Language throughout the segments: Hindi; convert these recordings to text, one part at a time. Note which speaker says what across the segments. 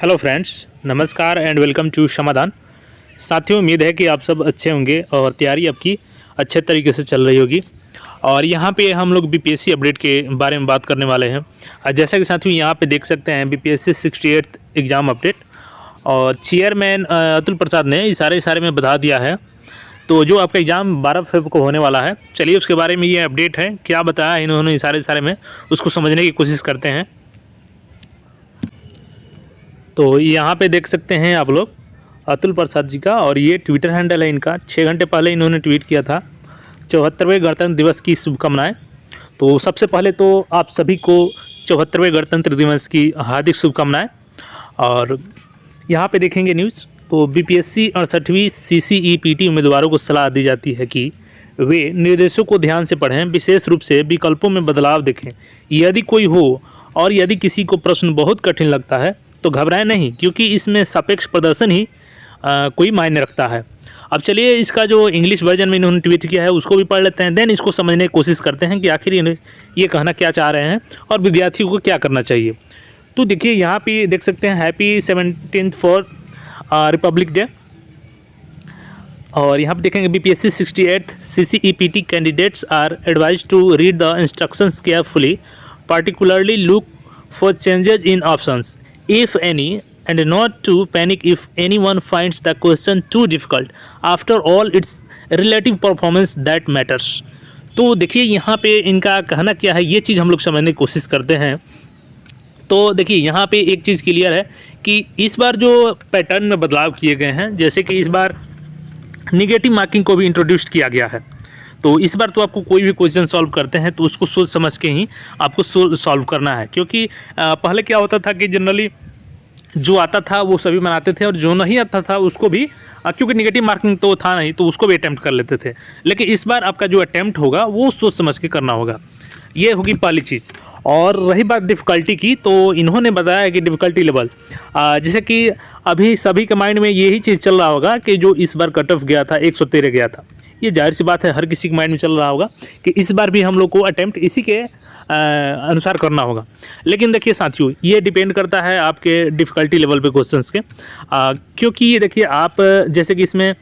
Speaker 1: हेलो फ्रेंड्स, नमस्कार एंड वेलकम टू समाधान। साथियों, उम्मीद है कि आप सब अच्छे होंगे और तैयारी आपकी अच्छे तरीके से चल रही होगी। और यहाँ पे हम लोग बीपीएससी अपडेट के बारे में बात करने वाले हैं। जैसा कि साथियों यहाँ पे देख सकते हैं बीपीएससी 68 एग्ज़ाम अपडेट और चेयरमैन अतुल प्रसाद ने इशारे में बता दिया है। तो जो आपका एग्ज़ाम 12 फरवरी को होने वाला है, चलिए उसके बारे में ये अपडेट है, क्या बताया इन्होंने इशारे में, उसको समझने की कोशिश करते हैं। तो यहाँ पे देख सकते हैं आप लोग अतुल प्रसाद जी का, और ये ट्विटर हैंडल है इनका। 6 घंटे पहले इन्होंने ट्वीट किया था 74वें गणतंत्र दिवस की शुभकामनाएं। तो सबसे पहले तो आप सभी को 74वें गणतंत्र दिवस की हार्दिक शुभकामनाएं। और यहाँ पे देखेंगे न्यूज़, तो बीपीएससी 68वीं CCEPT उम्मीदवारों को सलाह दी जाती है कि वे निर्देशों को ध्यान से पढ़ें, विशेष रूप से विकल्पों में बदलाव देखें। यदि कोई हो और यदि किसी को प्रश्न बहुत कठिन लगता है तो घबराएं नहीं, क्योंकि इसमें सापेक्ष प्रदर्शन ही कोई मायने रखता है। अब चलिए इसका जो इंग्लिश वर्जन में इन्होंने ट्वीट किया है उसको भी पढ़ लेते हैं, देन इसको समझने की कोशिश करते हैं कि आखिर ये कहना क्या चाह रहे हैं और विद्यार्थियों को क्या करना चाहिए। तो देखिए यहाँ पे देख सकते हैं happy 17th for Republic day. और यहाँ पे देखेंगे BPSC 68 CCEPT candidates are advised to read the instructions carefully, particularly look for changes in options if any, and not to panic if anyone finds the question too difficult. After all, it's relative performance that matters. तो देखिए यहाँ पे इनका कहना क्या है, ये चीज़ हम लोग समझने की कोशिश करते हैं। तो देखिए यहाँ पे एक चीज़ क्लियर है कि इस बार जो पैटर्न में बदलाव किए गए हैं, जैसे कि इस बार निगेटिव मार्किंग को भी इंट्रोड्यूस किया गया है। तो इस बार तो आपको कोई भी क्वेश्चन सॉल्व करते हैं तो उसको सोच समझ के ही आपको सॉल्व करना है, क्योंकि पहले क्या होता था कि जनरली जो आता था वो सभी बनाते थे और जो नहीं आता था उसको भी, क्योंकि निगेटिव मार्किंग तो था नहीं, तो उसको भी अटैम्प्ट कर लेते थे। लेकिन इस बार आपका जो अटैम्प्ट होगा वो सोच समझ के करना होगा, ये होगी पहली चीज़। और रही बात डिफ़िकल्टी की, तो इन्होंने बताया कि डिफ़िकल्टी लेवल, जैसे कि अभी सभी के माइंड में यही चीज़ चल रहा होगा कि जो इस बार कट ऑफ गया था 113 गया था। ये जाहिर सी बात है, हर किसी के माइंड में चल रहा होगा कि इस बार भी हम लोग को अटैम्प्ट इसी के अनुसार करना होगा। लेकिन देखिए साथियों, ये डिपेंड करता है आपके डिफ़िकल्टी लेवल पे क्वेश्चंस के, क्योंकि ये देखिए आप जैसे कि इसमें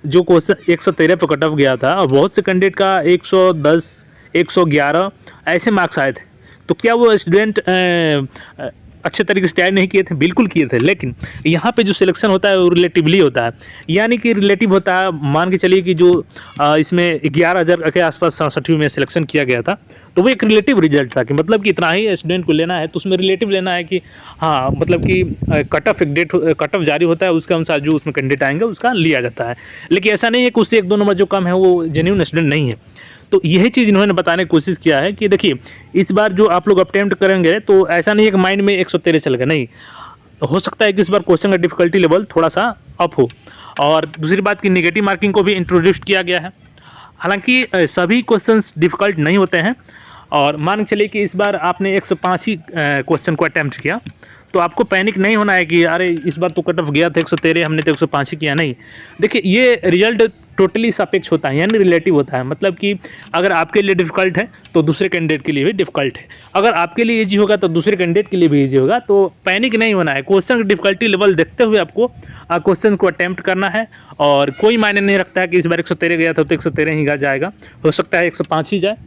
Speaker 1: जो क्वेश्चन 113 पे कट ऑफ गया था और बहुत से कैंडिडेट का 110, 111 ऐसे मार्क्स आए थे। तो क्या वो स्टूडेंट अच्छे तरीके से तैयारी नहीं किए थे? बिल्कुल किए थे, लेकिन यहाँ पे जो सिलेक्शन होता है वो रिलेटिवली होता है, यानी कि रिलेटिव होता है। मान के चलिए कि जो इसमें 11,000 के आसपास 67 में सिलेक्शन किया गया था, तो वो एक रिलेटिव रिजल्ट था कि मतलब कि इतना ही स्टूडेंट को लेना है, तो उसमें रिलेटिव लेना है कि हाँ, मतलब कि कट ऑफ जारी होता है, उसके अनुसार जो उसमें कैंडिडेट आएंगे उसका लिया जाता है। लेकिन ऐसा नहीं है कि उससे 1-2 नंबर जो कम है वो जेन्युइन स्टूडेंट नहीं है। तो यही चीज़ इन्होंने बताने की कोशिश किया है कि देखिए इस बार जो आप लोग अटेम्प्ट करेंगे तो ऐसा नहीं है कि माइंड में 113 चल गया, नहीं, हो सकता है कि इस बार क्वेश्चन का डिफ़िकल्टी लेवल थोड़ा सा अप हो। और दूसरी बात की निगेटिव मार्किंग को भी इंट्रोड्यूस किया गया है। हालांकि सभी क्वेश्चंस डिफ़िकल्ट नहीं होते हैं, और मान के चलिए कि इस बार आपने 105 ही क्वेश्चन को अटैम्प्ट किया, तो आपको पैनिक नहीं होना है कि अरे इस बार तो कट ऑफ गया था 113, हमने तो 105 ही किया। नहीं, देखिए ये रिजल्ट टोटली सापेक्ष होता है, यानी रिलेटिव होता है। मतलब कि अगर आपके लिए डिफ़िकल्ट है तो दूसरे कैंडिडेट के लिए भी डिफ़िकल्ट है, अगर आपके लिए ईजी होगा तो दूसरे कैंडिडेट के लिए भी ईजी होगा। तो पैनिक नहीं होना है, क्वेश्चन का डिफ़िकल्टी लेवल देखते हुए आपको क्वेश्चन को अटैम्प्ट करना है। और कोई मायने नहीं रखता है कि इस बार 113 गया था तो 113 ही जाएगा, हो सकता है 105 ही जाए,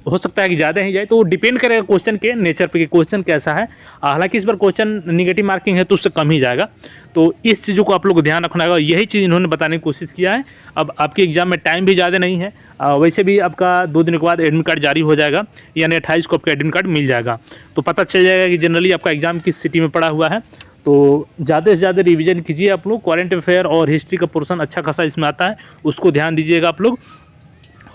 Speaker 1: हो सकता है कि ज़्यादा ही जाए। तो डिपेंड करेगा क्वेश्चन के नेचर पे कि क्वेश्चन कैसा है। हालांकि इस बार क्वेश्चन निगेटिव मार्किंग है तो उससे कम ही जाएगा। तो इस चीज़ों को आप लोग को ध्यान रखना होगा, यही चीज़ इन्होंने बताने की कोशिश किया है। अब आपके एग्जाम में टाइम भी ज़्यादा नहीं है, वैसे भी आपका 2 दिन के बाद एडमिट कार्ड जारी हो जाएगा, यानी 28 को आपका एडमिट कार्ड मिल जाएगा। तो पता चल जाएगा कि जनरली आपका एग्ज़ाम किस सिटी में पड़ा हुआ है। तो ज़्यादा से ज़्यादा रिवीजन कीजिए आप लोग, करंट अफेयर और हिस्ट्री का पोर्शन अच्छा खासा इसमें आता है, उसको ध्यान दीजिएगा आप लोग।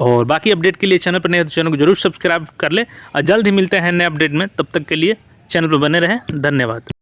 Speaker 1: और बाकी अपडेट के लिए चैनल पर नए तो चैनल को जरूर सब्सक्राइब कर ले, और जल्द ही मिलते हैं नए अपडेट में। तब तक के लिए चैनल पर बने रहें। धन्यवाद।